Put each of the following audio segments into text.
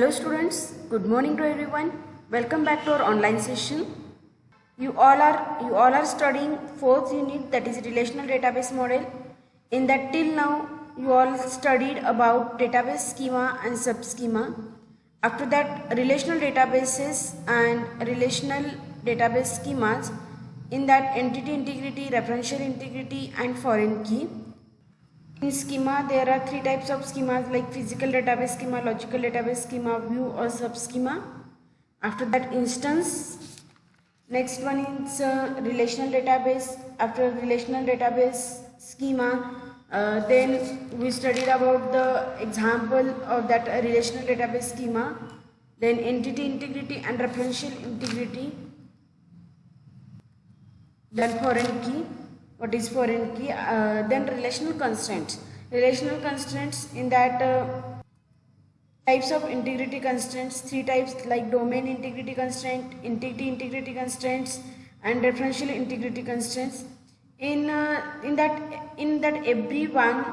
Hello students, good morning to everyone. Welcome back to our online session. You all are studying fourth unit, that is relational database model. In that till now you all studied about database schema and subschema. After that relational databases and relational database schemas. In that entity integrity, referential integrity and foreign key. In schema, there are three types of schemas like physical database schema, logical database schema, view or subschema. After that instance. Next one is relational database. After relational database schema, then we studied about the example of that relational database schema. Then entity integrity and referential integrity. Then foreign key. What is foreign key? Then relational constraints. Relational constraints, in that types of integrity constraints, three types like domain integrity constraint, entity integrity constraints and referential integrity constraints. In that every one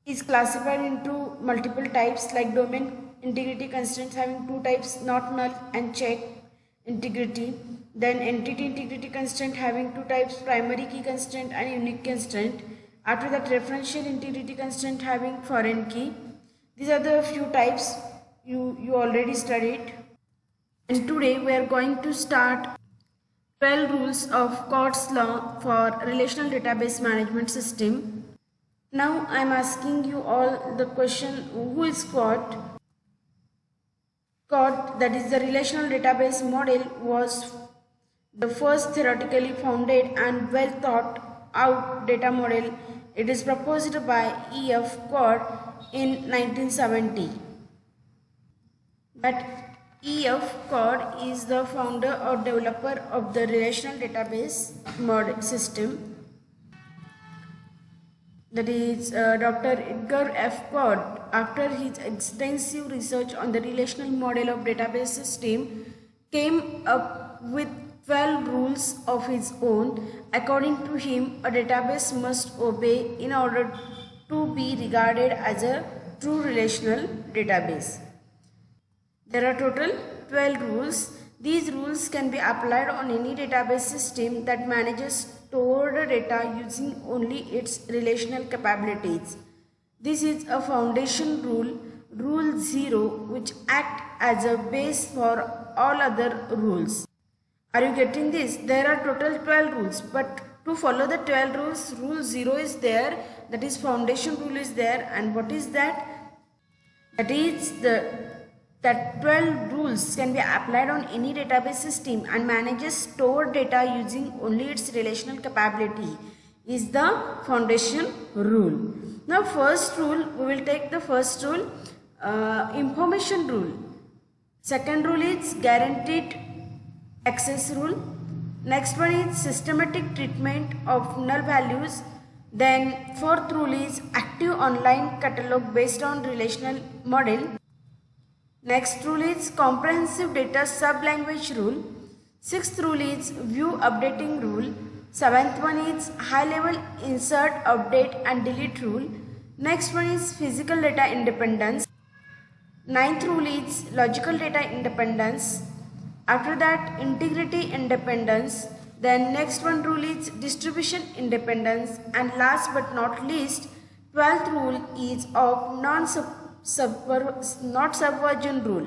is classified into multiple types like domain integrity constraints having two types, not null and check integrity. Then entity integrity constraint having two types, primary key constraint and unique constraint. After that referential integrity constraint having foreign key. These are the few types you already studied. And today we are going to start 12 rules of Court's law for relational database management system. Now I am asking you all the question, who is Court? Court, that is the relational database model, was the first theoretically founded and well thought out data model. It is proposed by E.F. Court in 1970. That E.F. Court is the founder or developer of the relational database model system. That is Dr. Edgar F. Court, after his extensive research on the relational model of database system, came up with 12 rules of his own. According to him, a database must obey in order to be regarded as a true relational database. There are total 12 rules. These rules can be applied on any database system that manages stored data using only its relational capabilities. This is a foundation rule, Rule 0, which acts as a base for all other rules. Are you getting this? There are total 12 rules, but to follow the 12 rules, Rule 0 is there, that is foundation rule is there. And what is that? That is that 12 rules can be applied on any database system and manages stored data using only its relational capability is the foundation rule. Now first rule, we will take the first rule, information rule. Second rule is guaranteed access rule. Next one is systematic treatment of null values. Then fourth rule is active online catalog based on relational model. Next rule is comprehensive data sub-language rule. Sixth rule is view updating rule. Seventh one is high level insert, update and delete rule. Next one is physical data independence. Ninth rule is logical data independence. After that integrity independence. Then next one rule is distribution independence. And last but not least, 12th rule is of not subversion rule.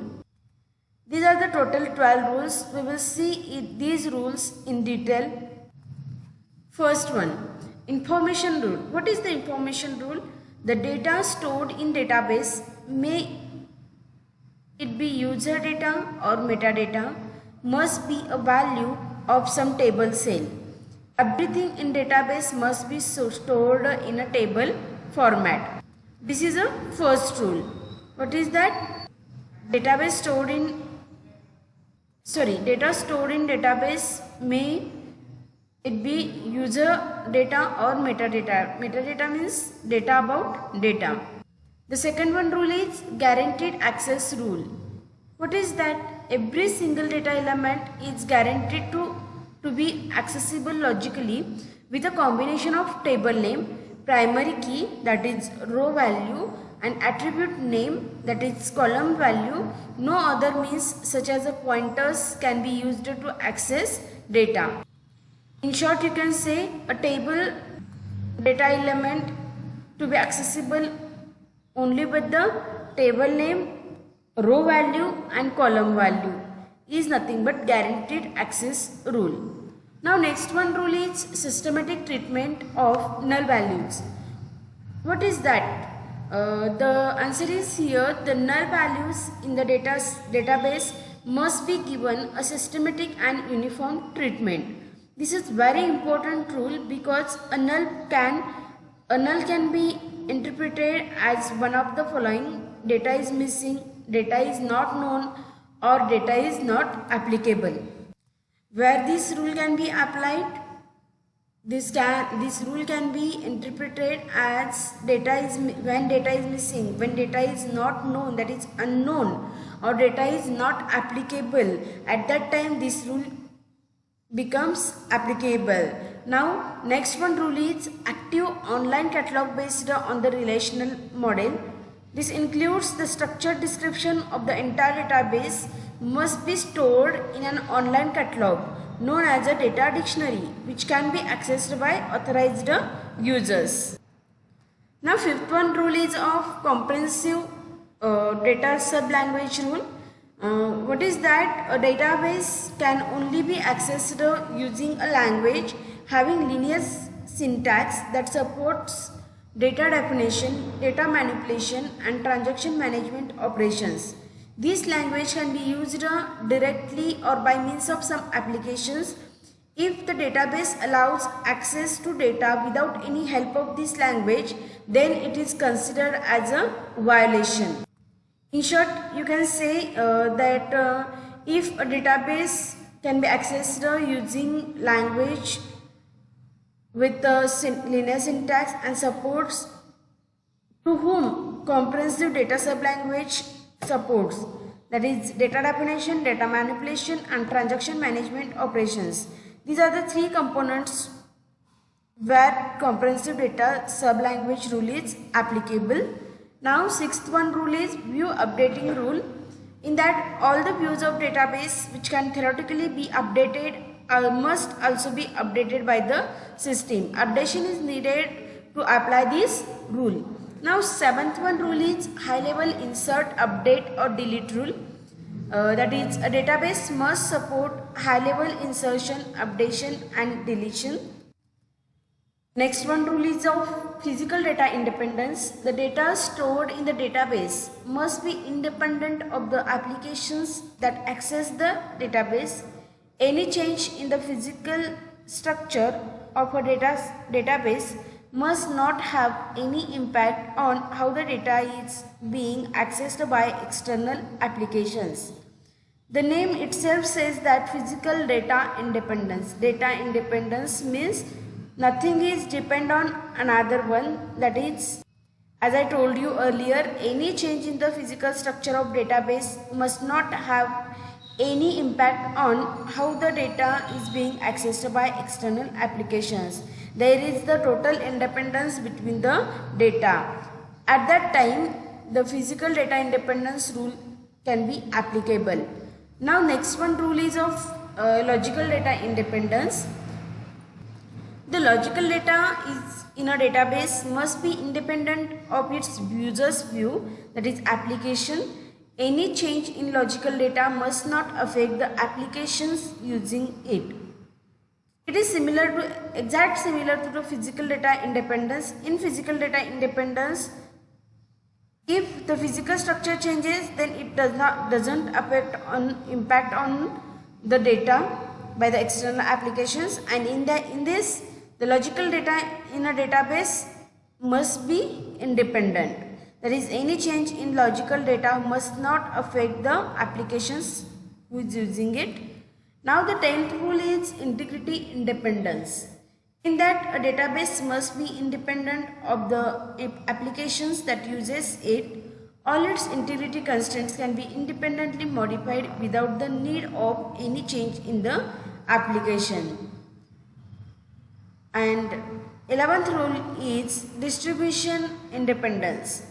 These are the total 12 rules. We will see these rules in detail. First one, information rule. What is the information rule? The data stored in database, may it be user data or metadata, must be a value of some table cell. Everything in database must be stored in a table format. This is a first rule. What is that? Data stored in database, may it be user data or metadata. Metadata means data about data. The second one rule is guaranteed access rule. What is that? Every single data element is guaranteed to be accessible logically with a combination of table name, primary key, that is row value, An attribute name, that is column value. No other means such as a pointers can be used to access data. In short, you can say a table data element to be accessible only with the table name, row value and column value is nothing but guaranteed access rule. Now next one rule is systematic treatment of null values. What is that? The answer is here, the null values in the database must be given a systematic and uniform treatment. This is very important rule because a null can be interpreted as one of the following: data is missing, data is not known, or data is not applicable. Where this rule can be applied? This rule can be interpreted as when data is missing, when data is not known, that is unknown, or data is not applicable. At that time this rule becomes applicable. Now next one rule is active online catalog based on the relational model. This includes the structured description of the entire database must be stored in an online catalog known as a data dictionary, which can be accessed by authorized users. Now fifth one rule is of comprehensive data sublanguage rule. What is that? A database can only be accessed using a language having linear syntax that supports data definition, data manipulation and transaction management operations. This language can be used directly or by means of some applications. If the database allows access to data without any help of this language, then it is considered as a violation. In short, you can say that if a database can be accessed using language with linear syntax and supports to whom comprehensive data sublanguage supports, that is data definition, data manipulation and transaction management operations. These are the three components where comprehensive data sublanguage rule is applicable. Now sixth one rule is view updating rule. In that, all the views of database which can theoretically be updated must also be updated by the system. Updation is needed to apply this rule. Now seventh one rule is high level insert, update or delete rule. That is, a database must support high level insertion, updation and deletion. Next one rule is of physical data independence. The data stored in the database must be independent of the applications that access the database. Any change in the physical structure of a database must not have any impact on how the data is being accessed by external applications. The name itself says that physical data independence. Data independence means nothing is depend on another one. That is, as I told you earlier, any change in the physical structure of database must not have any impact on how the data is being accessed by external applications. There is the total independence between the data. At that time, the physical data independence rule can be applicable. Now next one rule is of logical data independence. The logical data is in a database must be independent of its user's view, that is application. Any change in logical data must not affect the applications using it. It is similar to the physical data independence. In physical data independence, if the physical structure changes, then it doesn't impact on the data by the external applications, and in this the logical data in a database must be independent. That is, any change in logical data must not affect the applications who is using it. Now the 10th rule is integrity independence. In that, a database must be independent of the applications that uses it. All its integrity constraints can be independently modified without the need of any change in the application. And 11th rule is distribution independence.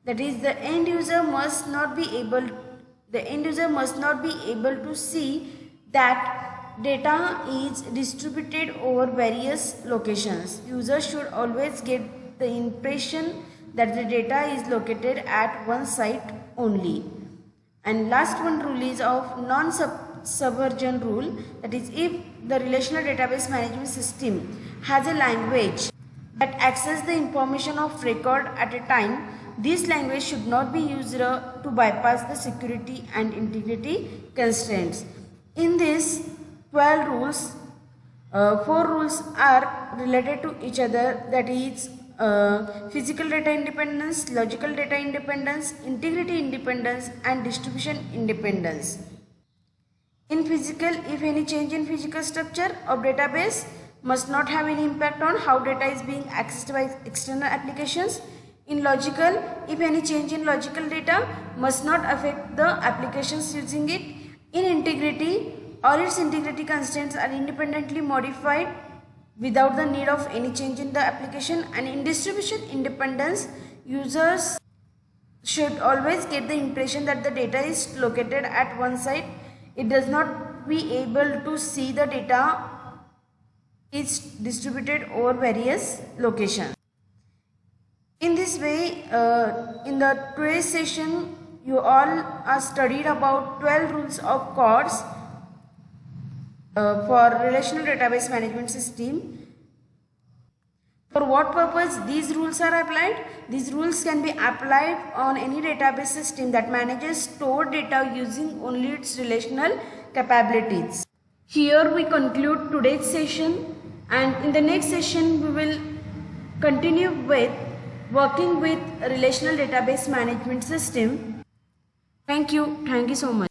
That is, the end user must not be able to see that data is distributed over various locations. Users should always get the impression that the data is located at one site only. And last one rule is of non-subversion rule. That is, if the relational database management system has a language that accesses the information of record at a time, this language should not be used to bypass the security and integrity constraints. In this 12 rules, 4 rules are related to each other, that is physical data independence, logical data independence, integrity independence, and distribution independence. In physical, if any change in physical structure of database must not have any impact on how data is being accessed by external applications. In logical, if any change in logical data must not affect the applications using it. In integrity, all its integrity constraints are independently modified without the need of any change in the application. And in distribution independence, users should always get the impression that the data is located at one site. It does not be able to see the data is distributed over various locations. In this way, in the today's session, you all are studied about 12 rules of CORDS for relational database management system. For what purpose these rules are applied? These rules can be applied on any database system that manages stored data using only its relational capabilities. Here we conclude today's session, and in the next session we will continue with working with a relational database management system. Thank you so much.